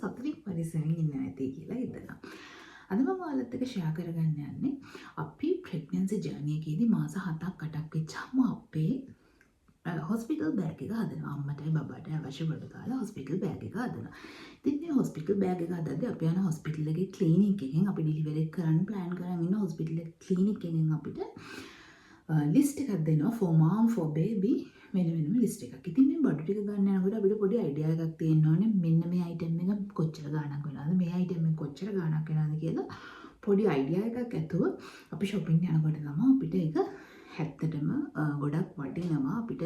සතුටින් පරිස්සමින් ඉන්න ඇති කියලා හිතනවා. අද මම ඔයාලත් එක්ක ෂෙයා කරගන්න යන්නේ අපි ප්‍රෙග්නන්සි ජර්නි එකේදී මාස 7ක් 8ක් වෙච්චාම අපේ හොස්පිටල් බෑග් එක හදනවා. අම්මටයි බබාටයි අවශ්‍ය බඩ කාලා හොස්පිටල් බෑග් එක හදනවා. ඉතින් මේ හොස්පිටල් බෑග් එක හදද්දී අපි යන හොස්පිටල් එකේ ක්ලිනික් එකෙන් අපි ඩෙලිවරි එක කරන්න ප්ලෑන් කරන් ඉන්න හොස්පිටල් එකේ ක්ලිනික් එකෙන් අපිට ලිස්ට් එකක් දෙනවා for mom for baby වෙනම ලිස්ට් එකක්. ඉතින් මේ බඩු ටික ගන්න යනකොට අපිට පොඩි අයිඩියා එකක් තියෙන්න ඕනේ. මෙන්න මේ අයිටම් එක කොච්චර ගාණක් වෙනවද? මේ අයිටම් එක කොච්චර ගාණක් වෙනවද කියලා පොඩි අයිඩියා එකක් ඇතුව අපි shopping යනකොට තමයි අපිට ඒක හැත්තටම ගොඩක් වටිනවා. අපිට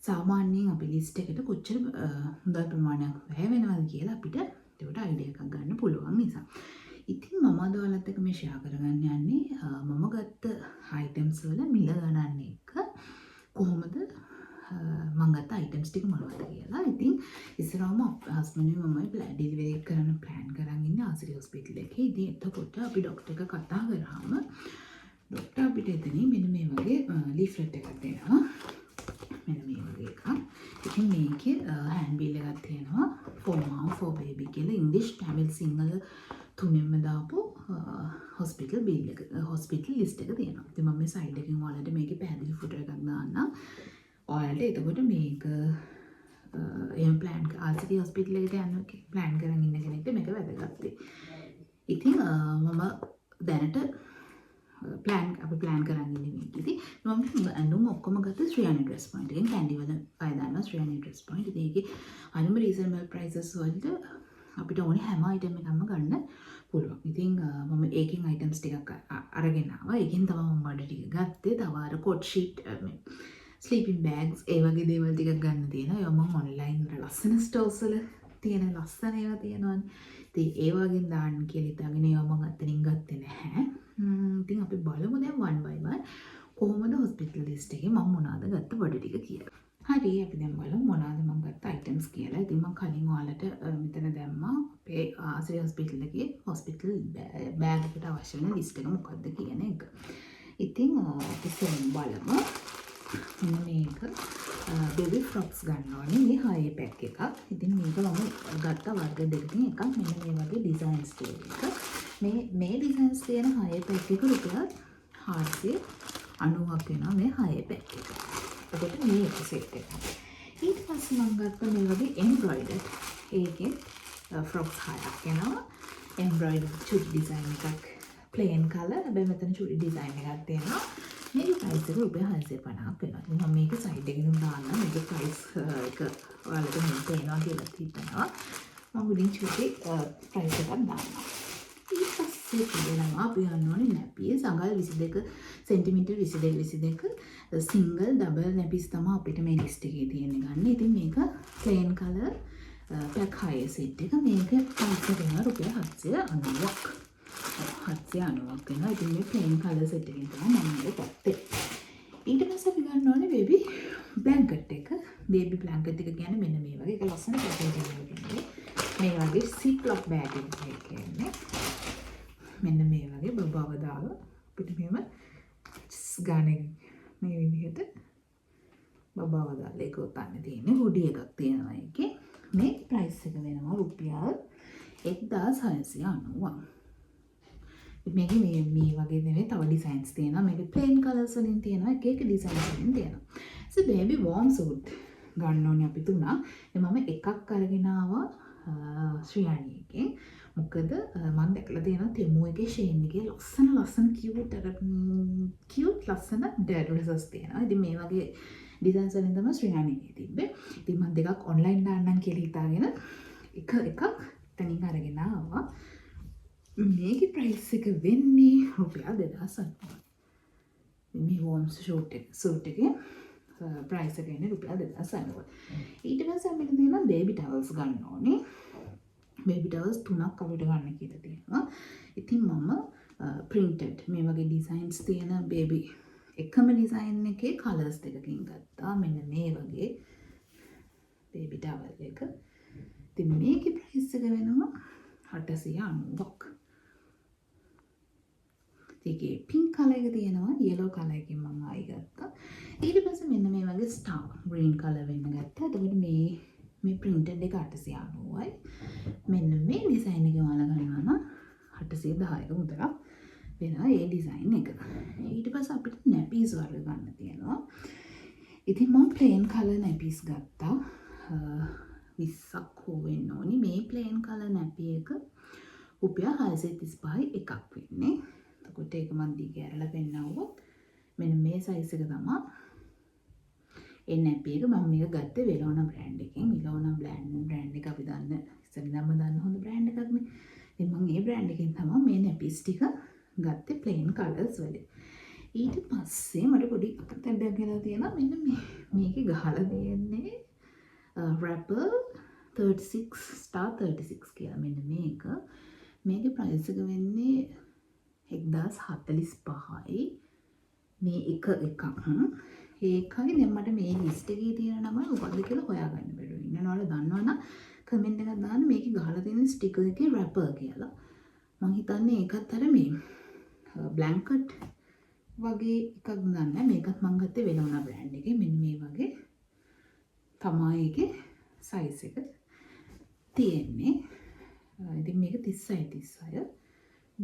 සාමාන්‍යයෙන් අපි ලිස්ට් එකට කොච්චර හොඳ ප්‍රමාණයක් වැය වෙනවද කියලා අපිට ඒකට අයිඩියා එකක් ගන්න පුළුවන් නිසා. ඉතින් මම අද ඔයාලත් එක්ක මේ ෂෙයා කරගන්න යන්නේ මම ගත්ත අයිටම්ස් වල මිල ගණන් එක කොහොමද මම ගත්ත අයිටම්ස් ටික මොනවද කියලා. ඉතින් ඉස්සරහම හස්බන්ඩ් මමයි ඩෙලිවරි කරන්න ප්ලෑන් කරන් ඉන්නේ ආසිරි හොස්පිටල් එකේ. ඉතින් එතකොට අපි ડોක්ටර් එක කතා කරාම ડોක්ටර් අපිට එතනින් මෙන්න මේ වගේ ලීෆ්ලට් එකක් දෙනවා. මෙන්න මේ වගේ එකක්. ඉතින් මේකේ හෑන්ඩ් බිල් එකක් තියෙනවා for mom for baby කියලා ඉංග්‍රීසි තමිල් සිංහල තුනෙන්ම දාපු හොස්පිටල් බිල් එක හොස්පිටල් ලිස්ට් එක තියෙනවා. ඉතින් මම මේ සයිඩ් එකෙන් ඔයාලට මේකේ පැහැදිලි ෆොටෝ එකක් දාන්නම්. ඔයාලට එතකොට මේක එහෙම ප්ලෑන් ආසිරි හොස්පිටල් එකට යන්න ප්ලෑන් කරන් ඉන්න කෙනෙක්ට මේක වැදගත්. ඉතින් මම දැනට අපි ප්ලෑන් කරන් ඉන්නේ මේකෙදි මම අඳුම ඔක්කොම ගත්ත ශ්‍රියානි ඩ්‍රෙස් පොයින්ට් එකෙන් කැන්ඩි වල අය දන්නවා ශ්‍රියානි ඩ්‍රෙස් පොයින්ට්. ඉතින් ඒකේ අනිම රීසනබල් ප්‍රයිසස් වලට අපිට ඕනේ හැම අයිටම් එකක්ම ගන්න පුළුවන්. ඉතින් මම ඒකෙන් අයිටම්ස් ටිකක් අරගෙන ආවා. ඒකෙන් තමයි මම බඩ ටික ගත්තේ. තව අර කොට් ෂීට් ස්ලීපින් බෑග්ස් ඒ වගේ දේවල් ටිකක් ගන්න තියෙනවා. ඒවා මම ඔන්ලයින් වල ලස්සන ස්ටෝර්ස් වල තියෙන ලස්සන ඒවා තියෙනවානේ. ඉතින් ඒ වගේ දාන්න කියලා හිතාගෙන ඒවා මම අතනින් ගත්තේ නැහැ. ඉතින් අපි බලමු දැන් one by one කොහොමද හොස්පිටල් ලිස්ට් එකේ මම මොනවාද ගත්ත බඩ ටික කියලා. හරි අපි දැන් බලමු මොනවාද මම ගත්ත අයිටම්ස් කියලා. ඉතින් මම කලින් ඔයාලට මෙතන දැම්මා අපේ ආසිරි හොස්පිටල් එකේ හොස්පිටල් බෑග් එකට අවශ්‍ය වෙන ලිස්ට් එක මොකක්ද කියන එක. ඉතින් ඉතින් බලමු මේක බේබි ෆ්‍රොක්ස් ගන්න ඕනේ. මේ හයි පැක් එකක්. ඉතින් මේක මම ගත්ත වර්ග දෙකකින් එකක්. මෙන්න මේ වගේ ඩිසයින්ස් තියෙන එක. මේ ඩිසයින්ස් තියෙන හයි පැක් එක රුපියල් 490ක් වෙනවා මේ හයි පැක් එක. එතකොට මේ එක සෙට් එක. ඊට පස්සේ මම ගත්ත මේ වගේ එම්බ්‍රොයිඩර් ඒකේ ෆ්‍රොක්ස් 6ක් එනවා. එම්බ්‍රොයිඩර් චුඩි ඩිසයින් එකක් ප්ලේන් කලර්. හැබැයි මෙතන චුඩි ඩිසයින් එකක් තියෙනවා. මේක ප්‍රයිස් එක රුපියල් 650ක් වෙනවා. මම මේක සයිඩ් එකකින් දාන්නම්. මේක ප්‍රයිස් එක ඔයාලට මෙන්න තේනවා කියලා හිතනවා. මම උඩින් චුටි ප්‍රයිස් එකක් දාන්නම්. ඊට පස්සේ කියනවා අපි යන්න ඕනේ නැපිය සඟල් 22 සෙන්ටිමීටර් 22 සිංගල් ඩබල් නැපිස් තමයි අපිට මේ ලිස්ට් එකේ තියෙන්නේ ගන්න. ඉතින් මේක ප්ලේන් කලර් පැක් 6 සෙට් එක. මේක ප්‍රයිස් එක වෙනවා රුපියල් 790ක්. 790ක් වෙනවා. ඉතින් මේ ප්ලේන් කලර් සෙට් එකෙන් තමයි මම මේක ගත්තේ. ඊට පස්සේ අපි ගන්න ඕනේ බේබි බ්ලැන්කට් එක. බේබි බ්ලැන්කට් එක කියන්නේ මෙන්න මේ වගේ එක ලස්සන පැකේජ් එකක්. මේ වගේ සිප්ලොක් බෑග් එකක් කියන්නේ. මෙන්න මේ වගේ බබාව දාලා අපිට මෙහෙම ගානේ මේ විදිහට බබාව දාලා ඒක උතන්නේ තියෙන්නේ. හුඩි එකක් තියෙනවා ඒකේ. මේ ප්‍රයිස් එක වෙනවා රුපියල් 1690ක්. මේකේ මේ වගේ නෙවෙයි තව ඩිසයින්ස් තියෙනවා. මේකේ ප්ලේන් කලර්ස් වලින් තියෙනවා. එක එක ඩිසයින්ස් වලින් තියෙනවා. so baby warm suit ගන්න ඕනේ අපි තුනක්. මම එකක් අරගෙන ආවා ශ්‍රියානි එකෙන්. මොකද මම දැකලා තියෙනවා තෙමු එකේ ෂේන් එකේ ලස්සන කියුට් ලස්සන ඩ්‍රෙසස් තියෙනවා. ඉතින් මේ වගේ ඩිසයින්ස් වලින් තමයි ශ්‍රියානි එකේ තිබ්බේ. ඉතින් මම දෙකක් ඔන්ලයින් දාන්නම් කියලා හිතාගෙන එකක් තනින් අරගෙන ආවා. මේකේ ප්‍රයිස් එක වෙන්නේ රුපියල් 2000ක්. මේ වෝම් සූට් එකේ ප්‍රයිස් එක වෙන්නේ රුපියල් 2000ක්. ඊට පස්සේ අපිට තියෙනවා බේබි ටවල්ස් ගන්න ඕනේ. බේබි ටවල්ස් 3ක් අපිට ගන්න කියලා තියෙනවා. ඉතින් මම printed මේ වගේ ඩිසයින්ස් තියෙන බේබි එකම ඩිසයින් එකේ කලර්ස් දෙකකින් ගත්තා. මෙන්න මේ වගේ බේබි ටවල් එක. ඉතින් මේකේ ප්‍රයිස් එක වෙනවා 890ක්. ඒකේ පින්ක් කලර් එක තියෙනවා, yellow කලර් එකකින් මම ආයි ගත්තා. ඊට පස්සේ මෙන්න මේ වගේ ස්ටාර් ග්‍රීන් කලර් වෙන්න ගත්තා. එතකොට මේ printed එක 890යි. මෙන්න මේ ඩිසයින් එක ඔයාලා ගන්නවා නම් 810ක මුදලක් වෙනවා ඒ ඩිසයින් එක. ඊට පස්සේ අපිට නැපීස් වර්ග ගන්න තියෙනවා. ඉතින් මම plain color නැපීස් ගත්තා. 20ක් හෝ වෙන්න ඕනි. මේ plain color නැපි එක රුපියල් 635යි එකක් වෙන්නේ. එතකොට ඒක මම දිග ඇරලා පෙන්නවුවොත් මෙන්න මේ size එක තමයි. ඒ නැපි එක මම මේක ගත්තේ වෙලෝනා බ්‍රෑන්ඩ් එකෙන්. වෙලෝනා බ්‍රෑන්ඩ් එක අපි දන්න ඉස්සෙල්ලාම දන්න හොඳ බ්‍රෑන්ඩ් එකක් නේ. ඉතින් මම මේ බ්‍රෑන්ඩ් එකෙන් තමයි මේ නැපිස් ටික ගත්තේ plain colors වලින්. ඊට පස්සේ මට පොඩි අකටැඩයක් ගලා තියෙනවා. මෙන්න මේකේ ගහලා තියෙන්නේ wrapper 36*36 කියලා. මෙන්න මේක. මේකේ price එක වෙන්නේ 1045යි. මේ එක එකක්. ඒකයි දැන් මට මේ list එකේ තියෙන නම මොකද්ද කියලා හොයාගන්න බැරුව ඉන්නවා. ඔයාලා දන්නවනම් comment එකක් දාන්න මේකේ ගහලා තියෙන sticker එකේ wrapper කියලා. මම හිතන්නේ ඒකත් අර මේ blanket වගේ එකක් ගන්න. මේකත් මම ගත්තේ වෙනවනා බ්‍රෑන්ඩ් එකේ. මෙන්න මේ වගේ තමයි ඒකේ size එක තියෙන්නේ. ඉතින් මේක 36.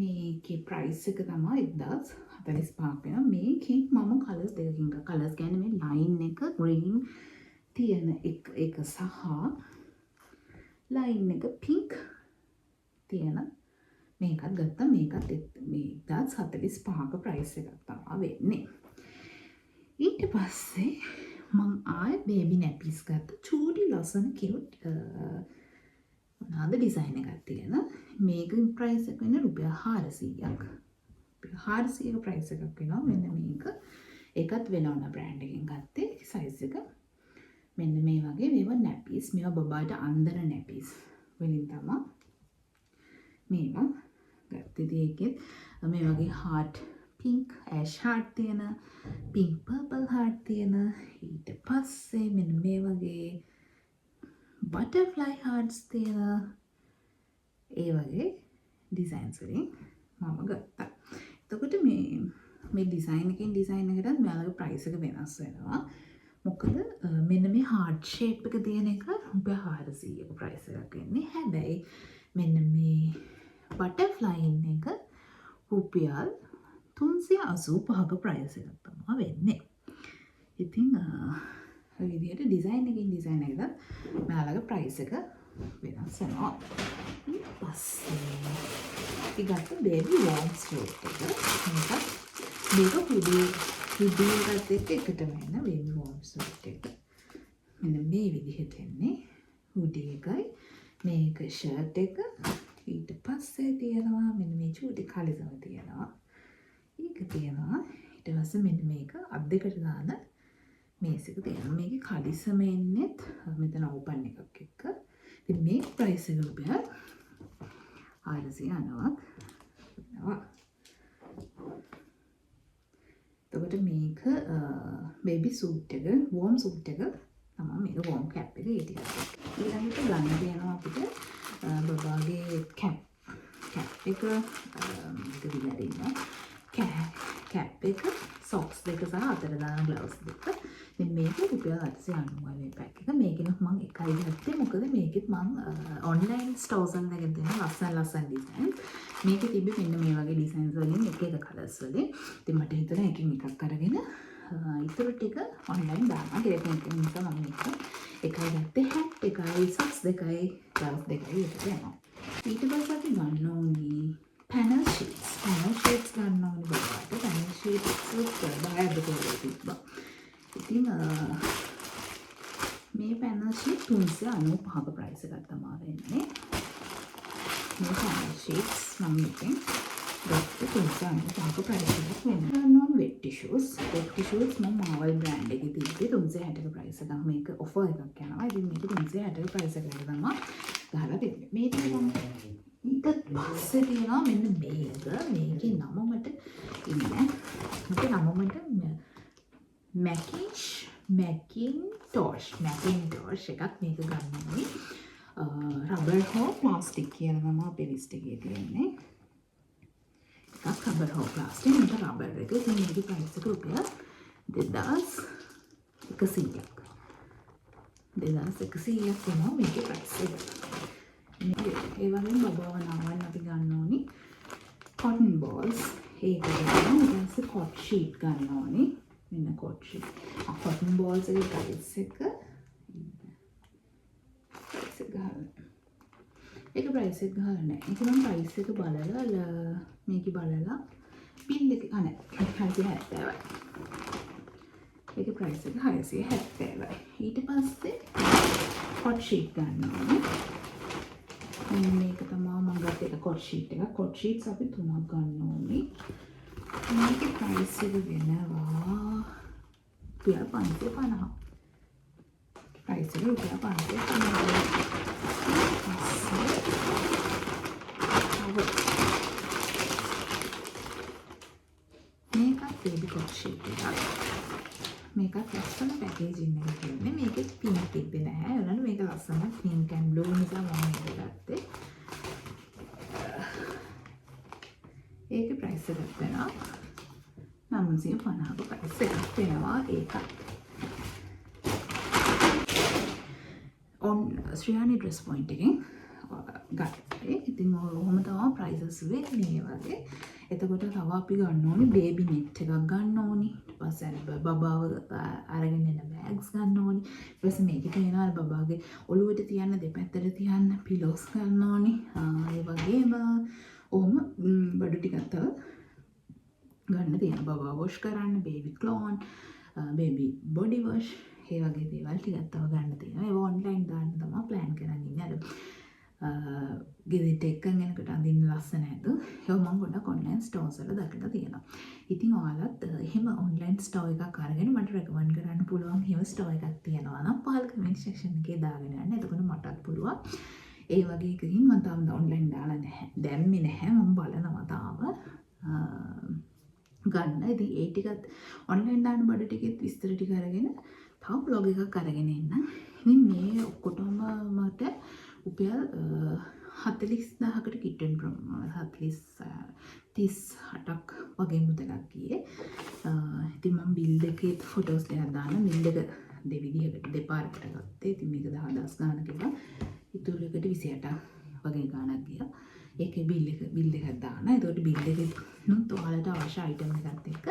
මේකේ price එක තමයි 1045ක් වෙනවා. මේකෙන් මම colours දෙකකින් ගත්තා. colours කියන්නේ මේ line එක green තියෙන එක සහ line එක pink තියෙන මේකත් ගත්තා. මේකත් මේ 1045ක price එකක් තමයි වෙන්නේ. ඊට පස්සේ මම ආයේ baby nappies ගත්තා. චූටි ලස්සන cute මොනවාද ඩිසයින් එකක් තියෙන. මේකේ price එක වෙන්නේ රුපියල් 400ක්. 400ක price එකක් වෙනවා. මෙන්න මේක. ඒකත් වෙනවන බ්‍රෑන්ඩ් එකෙන් ගත්තේ. size එක මෙන්න මේ වගේ මේවා nappies. මේවා බබාට අන්දන nappies වලින් තමයි මේවා ගත්තේ. ඒකෙත් මේ වගේ heart pink ash heart තියෙන, pink purple heart තියෙන. ඊට පස්සේ මෙන්න මේ වගේ butterfly hearts තියෙන. ඒ වගේ designs වලින් මම ගත්තා. එතකොට මේ design එකෙන් design එකටත් මෙයාලගේ price එක වෙනස් වෙනවා. මොකද මෙන්න මේ heart shape එක තියෙන එක රුපියල් 400ක price එකක් වෙන්නේ. හැබැයි මෙන්න මේ butterfly එක රුපියල් 385ක price එකක් තමයි වෙන්නේ. ඉතින් ඔය විදිහට design එකකින් design එකකට මෙයාලගේ price එක වෙනස් වෙනවා. ඊට පස්සේ අපි ගත්ත baby warm suit එක. මේක hoodie එකත් එක්ක එකටම එන baby warm suit එක. මෙන්න මේ විදිහට එන්නේ hoodie එකයි මේක shirt එක. ඊට පස්සේ තියෙනවා මෙන්න මේ චූටි කලිසම තියෙනවා. ඒක තියෙනවා. ඊට පස්සේ මෙන්න මේක අත් දෙකට දාන මේස් එක තියෙනවා. මේකේ කලිසම එන්නේ මෙතන ඕපන් එකක් එක්ක. ඉතින් මේ price එක රුපියල් 490ක් වෙනවා. එතකොට මේක baby suit එක warm suit එක තමයි මේක warm cap එක ඊට. ඊළඟට ගන්න දෙනවා අපිට බබාගේ cap එක මේක දිගට ඉන්නවා. cap එක socks දෙක සහ අතට දාන gloves දෙක. ඉතින් මේක රුපියල් 890යි මේ pack එක. මේකෙනුත් මම එකයි ගත්තේ. මොකද මේකෙත් මම online stores එකෙන් දෙන ලස්සන design. මේකේ තිබ්බේ මෙන්න මේ වගේ designs වලින් එක colors වලින්. ඉතින් මට හිතුණා එකකින් එකක් අරගෙන ඉතුරු ටික online දානවා කියලා. ඒක නිසා මම මේක එකයි ගත්තේ. hat එකයි socks දෙකයි gloves දෙකයි එකට යනවා. ඊට පස්සේ අපි ගන්න ඕනේ panel sheets ගන්න ඕනේ බබාට. panel sheets බායද කියලා තිබ්බා. ඉතින් මේ panel sheet 395ක price එකක් තමයි වෙන්නේ. මේ panel sheets මම මෙතෙන් ගත්තේ 395ක price එකක් වෙනවා. ගන්න ඕනේ wet tissues මම Marvel brand එකේ තිබ්බේ 360ක price එකක්. මේක offer එකක් යනවා. ඉතින් මේක 360ක price එකකට තමයි ගහලා තිබ්බේ. මේක ඊට පස්සේ තියෙනවා මෙන්න මේක. මේකේ නම මට ඉන්නේ. මේකේ නම මට Macintosh එකක් මේක ගන්න ඕනේ. රබර් හෝ ප්ලාස්ටික් කියලා තමයි අපේ ලිස්ට් එකේ තියෙන්නේ. එකක් රබර් හෝ ප්ලාස්ටික්. මේක රබර් එක. ඉතින් මේකේ price එක රුපියල් 2100ක්. 2100ක් වෙනවා මේකේ ප්‍රයිස් එක. ඒ වගේම බබාව නාවන්න අපි ගන්න ඕනි cotton balls. ඒක ගන්නවා. ඊට පස්සේ cot sheet ගන්න ඕනි. මෙන්න cot sheet. cotton balls එකේ price එක ඒක price එක ගහලා නැහැ. ඒක මම price එක බලලා මේකේ බලලා bill එක අනේ 670යි. ඒකේ price එක 670යි. ඊට පස්සේ hot sheet ගන්න ඕනේ. මේක තමයි මම ගත්ත එක hot sheet එක. hot sheets අපි 3ක් ගන්න ඕනේ. මේකේ price එක වෙනවා රුපියල් 550. price එක රුපියල් 550. මේකත් baby hot sheet එකක්. මේකත් ලස්සන පැකේජින් එක තියෙන්නේ. මේකේ pink තිබ්බේ නැහැ. ඒ වුණාට මේක ලස්සන pink and blue නිසා මම මේක ගත්තේ. ඒකේ price එක වෙනවා 950ක price එකක් වෙනවා ඒකත්. on ශ්‍රියානි dress point එකෙන් ගත්තේ. ඉතින් ඔහොම තමයි prices වෙන්නේ වගේ. එතකොට තව අපි ගන්න ඕනේ baby net එකක් ගන්න ඕනේ. ඊට පස්සේ බබාව අරගෙන එන bags ගන්න ඕනේ. ඊට පස්සේ මේකේ තියෙනවා බබාගේ ඔළුවට තියන්න දෙපැත්තට තියන්න pillows ගන්න ඕනේ. ඒ වගේම ඔහොම බඩු ටිකක් තව ගන්න තියෙනවා. බබා wash කරන්න baby cologne, baby body wash ඒ වගේ දේවල් ටිකක් තව ගන්න තියෙනවා. ඒව online දාන්න තමයි plan කරන් ඉන්නේ. ගෙදරට එක්කන් එනකොට අඳින්න ලස්සන නේද? ඒක මම ගොඩක් online stores වල දැකලා තියෙනවා. ඉතින් ඔයාලත් එහෙම online store එකක් අරගෙන මට recommend කරන්න පුළුවන් එහෙම store එකක් තියෙනවා නම් පහල comment section එකේ දාගෙන යන්න. එතකොට මටත් පුළුවන්. ඒ වගේ එකකින් මම තාම online දාලා නැහැ. දැම්මේ නැහැ. මම බලනවා තාම. ගන්න. ඉතින් ඒ ටිකත් online දාන බඩ ටිකෙත් විස්තර ටික අරගෙන තව blog එකක් අරගෙන එන්න. ඉතින් මේ ඔක්කොටම මට රුපියල් 40000කට කිට්ටුවෙන් ප්‍රමාණය 38ක් වගේ මුදලක් ගියේ. ඉතින් මම බිල් එකේ ෆොටෝස් දෙකක් දාන්න බිල් එක දෙවිදිහකට දෙපාරකට ගත්තේ. ඉතින් මේක 10000 ගානක් ගියා. ඉතුරු එකට 28ක් වගේ ගානක් ගියා. ඒකේ බිල් එකක් දාන්න. එතකොට බිල් එකේ නුත් ඔයාලට අවශ්‍ය අයිටම් එකත් එක්ක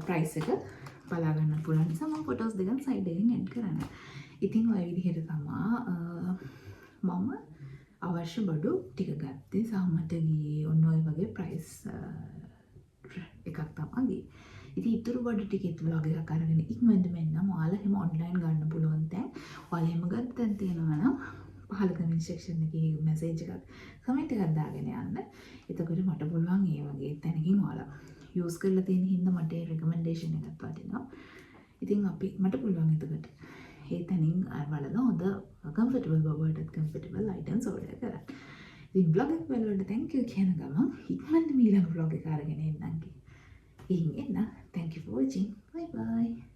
ප්‍රයිස් එක බලා ගන්න පුළුවන් නිසා මම ෆොටෝස් දෙකක් සයිඩ් එකෙන් ඇඩ් කරන්න. ඉතින් ඔය විදිහට තමයි මම අවශ්‍ය බඩු ටික ගත්තේ. සාමට ගියේ ඔන්න ඔය වගේ ප්‍රයිස් එකක් තමයි ගියේ. ඉතින් ඉතුරු බඩු ටිකෙත් vlog එකක් අරගෙන ඉක්මනට මෙන්නම්. ඔයාලා එහෙම online ගන්න පුළුවන් තැන් ඔයාලා එහෙම ගත්තන් තියෙනවා නම් පහල comment section එකේ message එකක් comment එකක් දාගෙන යන්න. එතකොට මට පුළුවන් ඒ වගේ තැනකින් ඔයාලා use කරලා තියෙන හින්දා මට recommendation එකක් වටිනවා. ඉතින් මට පුළුවන් එතකොට ඒ තැනින් බලලා හොඳ comfortable බබාටත් comfortable items order කරන්න. ඉතින් vlog එක බලනකොට thank you කියන ගමන් ඉක්මනට ඊළඟ vlog එක අරගෙන එන්නම්. thank you for watching. Bye bye.